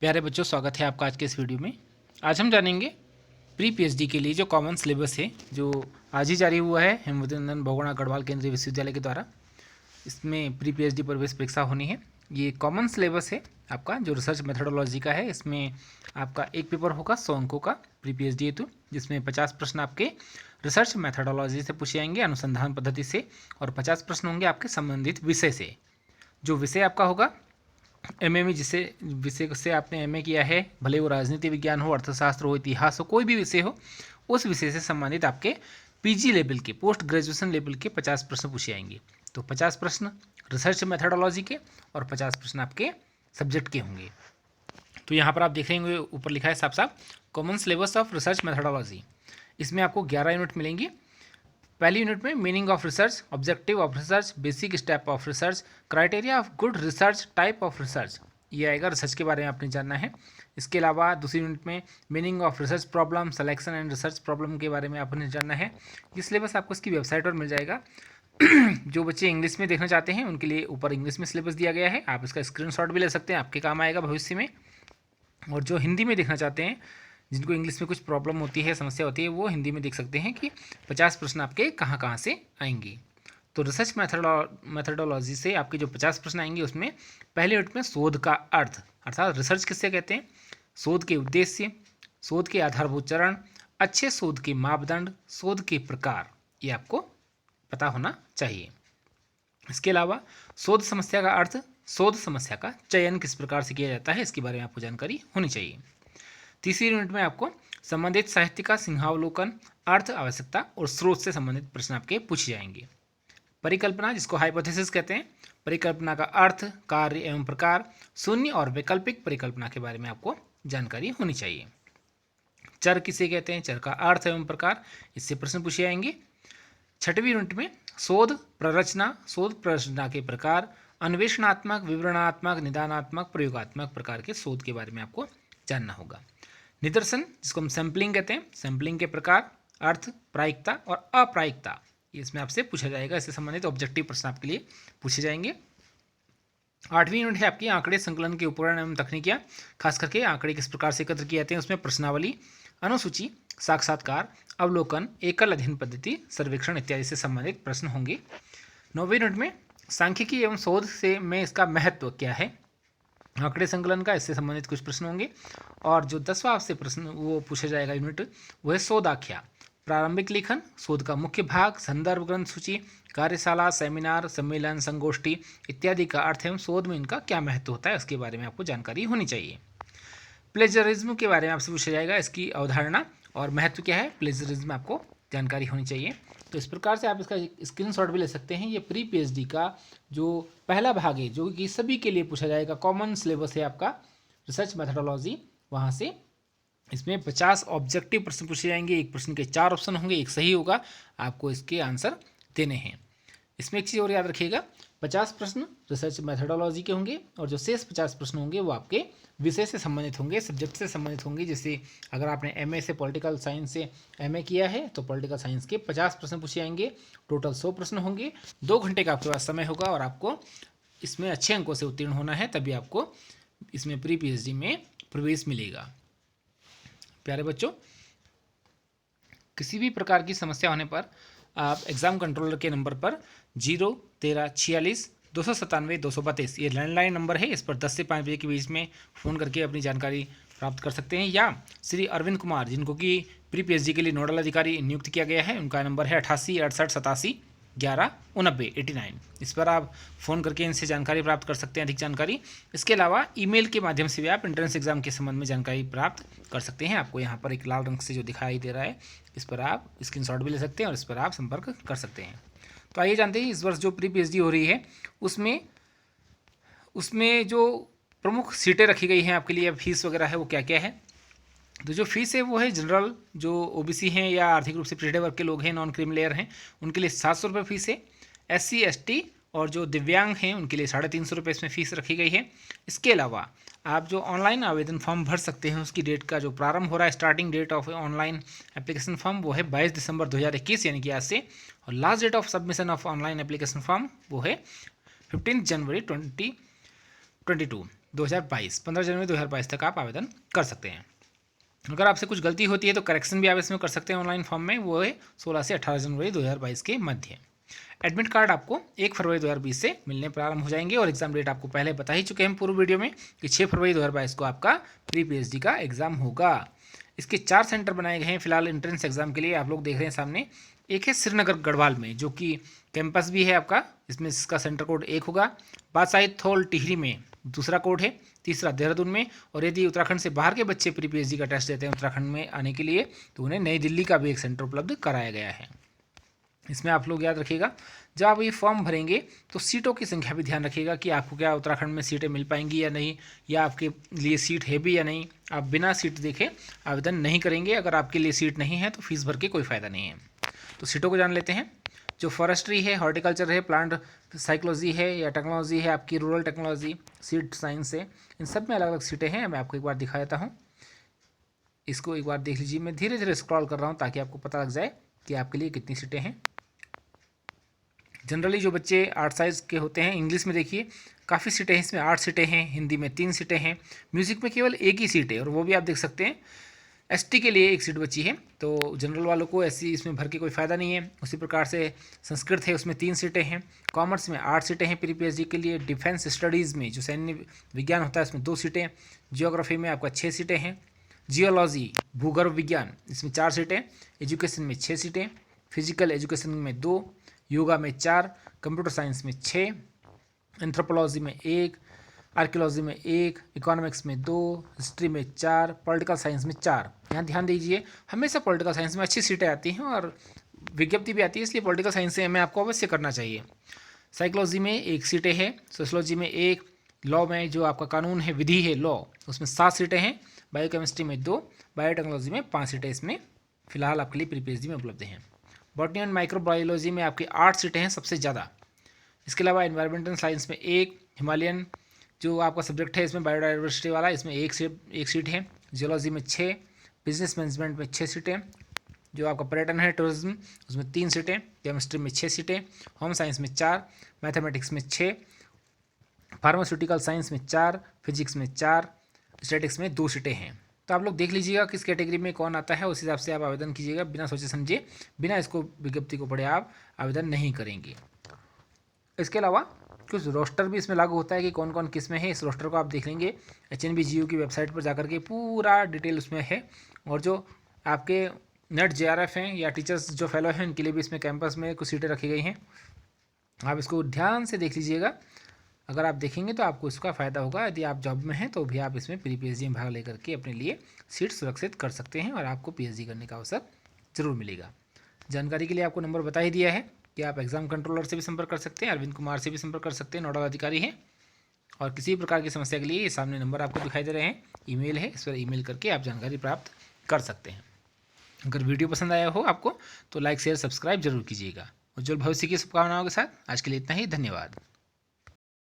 प्यारे बच्चों, स्वागत है आपका आज के इस वीडियो में। आज हम जानेंगे प्री पीएचडी के लिए जो कॉमन सिलेबस है, जो आज ही जारी हुआ है हेमवती नंदन बहुगुणा गढ़वाल केंद्रीय विश्वविद्यालय के द्वारा। इसमें प्री पीएचडी प्रवेश परीक्षा होनी है। ये कॉमन सिलेबस है आपका, जो रिसर्च मेथोडोलॉजी का है। इसमें आपका एक पेपर होगा 100 अंकों का प्री पीएचडी हेतु, जिसमें 50 प्रश्न आपके रिसर्च मेथोडोलॉजी से पूछे जाएंगे, अनुसंधान पद्धति से, और 50 प्रश्न होंगे आपके संबंधित विषय से। जो विषय आपका होगा एमए में, जिसे विषय से आपने एमए किया है, भले वो राजनीति विज्ञान हो, अर्थशास्त्र हो, इतिहास हो, कोई भी विषय हो, उस विषय से संबंधित आपके पीजी लेवल के, पोस्ट ग्रेजुएशन लेवल के 50 प्रश्न पूछे जाएंगे। तो 50 प्रश्न रिसर्च मेथोडोलॉजी के और 50 प्रश्न आपके सब्जेक्ट के होंगे। तो यहाँ पर आप देख रहे होंगे ऊपर लिखा है साफ साफ common syllabus of research methodology. इसमें आपको 11 यूनिट मिलेंगी। पहली यूनिट में meaning of research, objective of research, basic step of research, criteria of good research, type of research, ये आएगा। रिसर्च के बारे में आपने जानना है। इसके अलावा दूसरी यूनिट में meaning of research problem, selection and research problem के बारे में आपने जानना है। ये सिलेबस आपको इसकी वेबसाइट पर मिल जाएगा। जो बच्चे इंग्लिश में देखना चाहते हैं उनके लिए ऊपर इंग्लिश में सिलेबस दिया गया है, आप इसका स्क्रीनशॉट भी ले सकते हैं, आपके काम आएगा भविष्य में। और जो हिंदी में देखना चाहते हैं, जिनको इंग्लिश में कुछ प्रॉब्लम होती है, समस्या होती है, वो हिंदी में देख सकते हैं कि 50 प्रश्न आपके कहाँ कहाँ से आएंगे। तो रिसर्च मेथोडोलॉजी से आपके जो 50 प्रश्न आएंगे, उसमें पहले यूनिट में शोध का अर्थ, अर्थात रिसर्च किससे कहते हैं, शोध के उद्देश्य, शोध के आधारभूत चरण, अच्छे शोध के मापदंड, शोध के प्रकार, ये आपको पता होना चाहिए। इसके अलावा शोध समस्या का अर्थ, शोध समस्या का चयन किस प्रकार से किया जाता है, इसके बारे में आपको जानकारी होनी चाहिए। तीसरी यूनिट में आपको संबंधित साहित्य का सिंहावलोकन, अर्थ, आवश्यकता और स्रोत से संबंधित प्रश्न आपके पूछे जाएंगे। परिकल्पना, जिसको हाइपोथेसिस कहते हैं, परिकल्पना का अर्थ, कार्य एवं प्रकार, शून्य और वैकल्पिक परिकल्पना के बारे में आपको जानकारी होनी चाहिए। चर किसे कहते हैं, चर का अर्थ एवं प्रकार, इससे प्रश्न पूछे जाएंगे। छठवीं यूनिट में शोध प्ररचना, शोध प्ररचना के प्रकार, अन्वेषणात्मक, विवरणात्मक, निदानात्मक, प्रयोगात्मक प्रकार के शोध के बारे में आपको जानना होगा। निदर्शन, जिसको हम सैम्पलिंग कहते हैं, सैम्पलिंग के प्रकार, अर्थ, प्रायिकता और अप्रायिकता, ये इसमें आपसे पूछा जाएगा। इससे संबंधित ऑब्जेक्टिव प्रश्न आपके लिए पूछे जाएंगे। 8वीं यूनिट है आपकी आंकड़े संकलन के उपकरण एवं तकनीकियाँ, खास करके आंकड़े किस प्रकार से एकत्र किए जाते हैं, उसमें प्रश्नावली, अनुसूची, साक्षात्कार, अवलोकन, एकल अध्ययन पद्धति, सर्वेक्षण इत्यादि से संबंधित प्रश्न होंगे। 9वीं यूनिट में सांख्यिकी एवं शोध से में इसका महत्व क्या है, आंकड़े संकलन का, इससे संबंधित कुछ प्रश्न होंगे। और जो 10वां आपसे प्रश्न वो पूछा जाएगा यूनिट, वो है शोधाख्या, प्रारंभिक लेखन, शोध का मुख्य भाग, संदर्भ ग्रंथ सूची, कार्यशाला, सेमिनार, सम्मेलन, संगोष्ठी इत्यादि का अर्थ एवं शोध में इनका क्या महत्व होता है, उसके बारे में आपको जानकारी होनी चाहिए। प्लेजरिज्म के बारे में आपसे पूछा जाएगा, इसकी अवधारणा और महत्व क्या है, प्लेजरिज्म आपको जानकारी होनी चाहिए। तो इस प्रकार से आप इसका स्क्रीनशॉट भी ले सकते हैं। ये प्री पीएचडी का जो पहला भाग है, जो कि सभी के लिए पूछा जाएगा, कॉमन सिलेबस है आपका रिसर्च मेथोडोलॉजी, वहाँ से इसमें 50 ऑब्जेक्टिव प्रश्न पूछे जाएंगे। एक प्रश्न के 4 ऑप्शन होंगे, एक सही होगा, आपको इसके आंसर देने हैं। इसमें एक चीज़ और याद रखिएगा, 50 प्रश्न रिसर्च मेथोडोलॉजी के होंगे और जो शेष 50 प्रश्न होंगे वो आपके विषय से संबंधित होंगे, सब्जेक्ट से संबंधित होंगे। जैसे अगर आपने एमए से पॉलिटिकल साइंस से एमए किया है तो पॉलिटिकल साइंस के 50 प्रश्न पूछे जाएंगे। टोटल 100 प्रश्न होंगे। 2 घंटे का आपके पास समय होगा और आपको इसमें अच्छे अंकों से उत्तीर्ण होना है, तभी आपको इसमें प्री पीएचडी में प्रवेश मिलेगा। प्यारे बच्चों, किसी भी प्रकार की समस्या होने पर आप एग्ज़ाम कंट्रोलर के नंबर पर 01346 ये लैंडलाइन नंबर है, इस पर 10 से 5 बजे के बीच में फ़ोन करके अपनी जानकारी प्राप्त कर सकते हैं। या श्री अरविंद कुमार, जिनको कि प्री पीएचडी के लिए नोडल अधिकारी नियुक्त किया गया है, उनका नंबर है 8868871189। इस पर आप फ़ोन करके इनसे जानकारी प्राप्त कर सकते हैं, अधिक जानकारी। इसके अलावा ईमेल के माध्यम से भी आप एंट्रेंस एग्जाम के संबंध में जानकारी प्राप्त कर सकते हैं। आपको यहाँ पर एक लाल रंग से जो दिखाई दे रहा है, इस पर आप स्क्रीनशॉट भी ले सकते हैं और इस पर आप संपर्क कर सकते हैं। तो आइए जानते हैं इस वर्ष जो प्री पीएचडी हो रही है उसमें जो प्रमुख सीटें रखी गई हैं आपके लिए, फीस वगैरह है वो क्या क्या है। तो जो फीस है वो है जनरल, जो ओबीसी हैं या आर्थिक रूप से पिछड़े वर्ग के लोग हैं, नॉन क्रीमी लेयर हैं, उनके लिए 700 रुपये फीस है। SC ST और जो दिव्यांग हैं उनके लिए 350 रुपये इसमें फ़ीस रखी गई है। इसके अलावा आप जो ऑनलाइन आवेदन फॉर्म भर सकते हैं, उसकी डेट का जो प्रारंभ हो रहा है, starting date of online application form, वो है 22 दिसंबर 2021 यानी कि आज से। और last date of submission of online application form वो है 15 जनवरी 2022। 2022, 15 जनवरी 2022 तक आप आवेदन कर सकते हैं। अगर आपसे कुछ गलती होती है तो करेक्शन भी आप इसमें कर सकते हैं ऑनलाइन फॉर्म में, वो है 16 से 18 जनवरी 2022 के मध्य। एडमिट कार्ड आपको 1 फरवरी 2020 से मिलने प्रारंभ हो जाएंगे और एग्जाम डेट आपको पहले बता ही चुके हैं पूर्व वीडियो में कि 6 फरवरी 2022 को आपका प्री पीएचडी का एग्जाम होगा। इसके 4 सेंटर बनाए गए हैं फिलहाल एंट्रेंस एग्जाम के लिए, आप लोग देख रहे हैं सामने। एक है श्रीनगर गढ़वाल में, जो कि कैंपस भी है आपका, इसमें इसका सेंटर कोड 1 होगा। बादशाही थोल टिहरी में दूसरा कोड है, तीसरा देहरादून में। और यदि उत्तराखंड से बाहर के बच्चे प्री पीएचडी का टेस्ट देते हैं उत्तराखंड में आने के लिए, तो उन्हें नई दिल्ली का भी एक सेंटर उपलब्ध कराया गया है। इसमें आप लोग याद रखिएगा, जब आप ये फॉर्म भरेंगे तो सीटों की संख्या भी ध्यान रखिएगा कि आपको क्या उत्तराखंड में सीटें मिल पाएंगी या नहीं, या आपके लिए सीट है भी या नहीं। आप बिना सीट देखे आवेदन नहीं करेंगे। अगर आपके लिए सीट नहीं है तो फीस भर के कोई फ़ायदा नहीं है। तो सीटों को जान लेते हैं। जो फॉरेस्ट्री है, हॉर्टिकल्चर है, प्लांट साइकोलॉजी है या टेक्नोलॉजी है, आपकी रूरल टेक्नोलॉजी, सीड साइंस है, इन सब में अलग अलग सीटें हैं। मैं आपको एक बार दिखा देता हूँ, इसको एक बार देख लीजिए। मैं धीरे धीरे स्क्रॉल कर रहा हूँ ताकि आपको पता लग जाए कि आपके लिए कितनी सीटें हैं। जनरली जो बच्चे 8 साइज़ के होते हैं, इंग्लिश में देखिए काफ़ी सीटें हैं, इसमें 8 सीटें हैं, हिंदी में 3 सीटें हैं, म्यूज़िक में केवल 1 ही सीट है और वो भी आप देख सकते हैं एसटी के लिए 1 सीट बची है। तो जनरल वालों को ऐसी इसमें भर के कोई फ़ायदा नहीं है। उसी प्रकार से संस्कृत है, उसमें 3 सीटें हैं। कॉमर्स में 8 सीटें हैं प्री पीएचडी के लिए। डिफेंस स्टडीज़ में जो सैन्य विज्ञान होता है, इसमें 2 सीटें। जियोग्राफी में आपका 6 सीटें हैं। जियोलॉजी भूगर्भ विज्ञान, इसमें 4 सीटें। एजुकेशन में 6 सीटें। फिजिकल एजुकेशन में 2, योगा में 4, कंप्यूटर साइंस में 6, एंथ्रोपोलॉजी में 1, आर्कियोलॉजी में 1, इकोनॉमिक्स में 2, हिस्ट्री में 4, पॉलिटिकल साइंस में 4। यहाँ ध्यान दीजिए, हमेशा पॉलिटिकल साइंस में अच्छी सीटें आती हैं और विज्ञप्ति भी आती है, इसलिए पॉलिटिकल साइंस से हमें आपको अवश्य करना चाहिए। साइकोलॉजी में 1 सीटें हैं। सोशलॉजी में 1, लॉ में जो आपका कानून है, विधि है लॉ, उसमें 7 सीटें हैं। बायोकेमिस्ट्री में 2, बायोटेक्नोलॉजी में 5 सीटें इसमें फिलहाल आपके लिए प्री पीएचडी में उपलब्ध हैं। बॉटनी एंड माइक्रोबायोलॉजी में आपकी 8 सीटें हैं, सबसे ज़्यादा। इसके अलावा एनवायरमेंटल साइंस में 1, हिमालयन जो आपका सब्जेक्ट है इसमें बायोडाइवर्सिटी वाला, इसमें एक सीट है। जियोलॉजी में 6, बिजनेस मैनेजमेंट में 6 सीटें। जो आपका पर्यटन है, टूरिज्म, उसमें 3 सीटें। केमिस्ट्री में 6 सीटें। होम साइंस में 4, मैथमेटिक्स में 6, फार्मास्यूटिकल साइंस में 4, फिजिक्स में 4, स्टैटिक्स में 2 सीटें हैं। तो आप लोग देख लीजिएगा किस कैटेगरी में कौन आता है, उस हिसाब से आप आवेदन कीजिएगा। बिना सोचे समझे, बिना इसको विज्ञप्ति को पढ़े आप आवेदन नहीं करेंगे। इसके अलावा कुछ रोस्टर भी इसमें लागू होता है कि कौन कौन किस में है। इस रोस्टर को आप देख लेंगे HNBGU की वेबसाइट पर जाकर के, पूरा डिटेल उसमें है। और जो आपके नेट JRF हैं या टीचर्स जो फेलो हैं, उनके लिए भी इसमें कैंपस में कुछ सीटें रखी गई हैं। आप इसको ध्यान से देख लीजिएगा। अगर आप देखेंगे तो आपको इसका फ़ायदा होगा। यदि आप जॉब में हैं तो भी आप इसमें प्री पीएचडी में भाग लेकर के अपने लिए सीट सुरक्षित कर सकते हैं और आपको पीएचडी करने का अवसर ज़रूर मिलेगा। जानकारी के लिए आपको नंबर बता ही दिया है कि आप एग्ज़ाम कंट्रोलर से भी संपर्क कर सकते हैं, अरविंद कुमार से भी संपर्क कर सकते हैं, नोडल अधिकारी हैं। और किसी प्रकार की समस्या के लिए ये सामने नंबर आपको दिखाई दे रहे हैं, ईमेल है, इस पर ईमेल करके आप जानकारी प्राप्त कर सकते हैं। अगर वीडियो पसंद आया हो आपको तो लाइक शेयर सब्सक्राइब जरूर कीजिएगा। उज्जवल भविष्य की शुभकामनाओं के साथ आज के लिए इतना ही। धन्यवाद।